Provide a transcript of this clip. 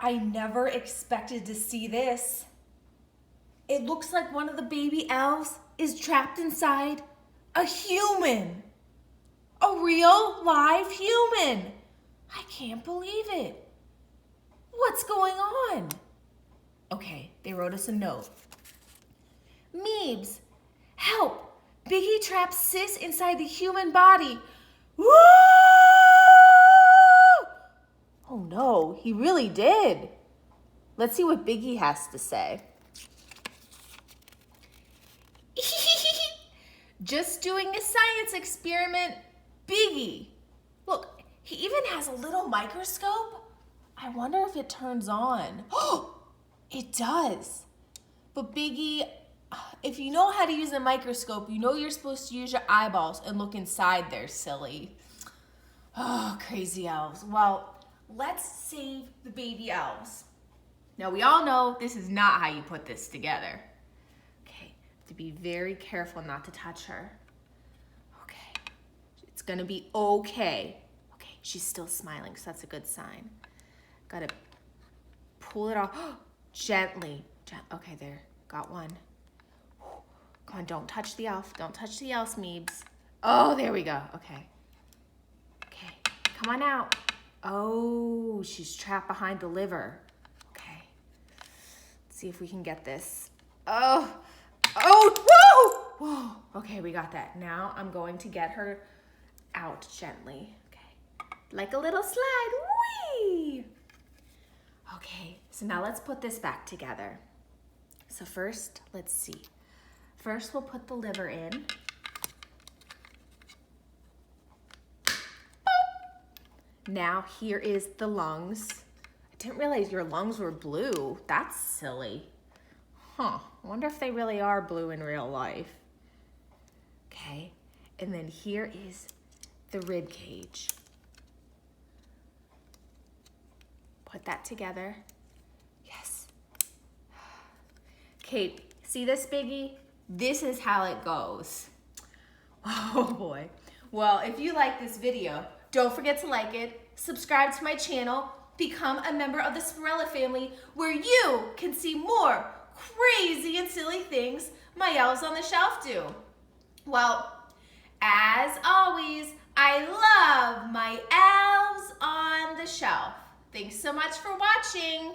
I never expected to see this. It looks like one of the baby elves is trapped inside a human. A real live human. I can't believe it. What's going on? Okay, they wrote us a note. Meebs, help. Biggie traps Sis inside the human body. Woo! Oh no, he really did. Let's see what Biggie has to say. Just doing a science experiment, Biggie. Look, he even has a little microscope. I wonder if it turns on. Oh, it does. But Biggie, if you know how to use a microscope, you know you're supposed to use your eyeballs and look inside there, silly. Oh, crazy elves. Well, let's save the baby elves. Now, we all know this is not how you put this together. Okay, to be very careful not to touch her. Okay, it's gonna be okay. Okay, she's still smiling, so that's a good sign. Gotta pull it off gently. Okay, there, got one. Come on, don't touch the elf. Don't touch the elf, Meebs. Oh, there we go, okay. Okay, come on out. Oh, she's trapped behind the liver. Okay, let's see if we can get this. Oh, whoa, whoa. Okay, we got that. Now I'm going to get her out gently. Okay, like a little slide, whee! Okay, so now let's put this back together. So first, let's see. First, we'll put the liver in. Now here is the lungs. I didn't realize your lungs were blue. That's silly. Huh, I wonder if they really are blue in real life. Okay, and then here is the rib cage. Put that together. Yes. Okay, see this, Biggie? This is how it goes. Oh boy. Well, if you like this video, don't forget to like it, subscribe to my channel, become a member of the Spirella family where you can see more crazy and silly things my elves on the shelf do. Well, as always, I love my elves on the shelf. Thanks so much for watching.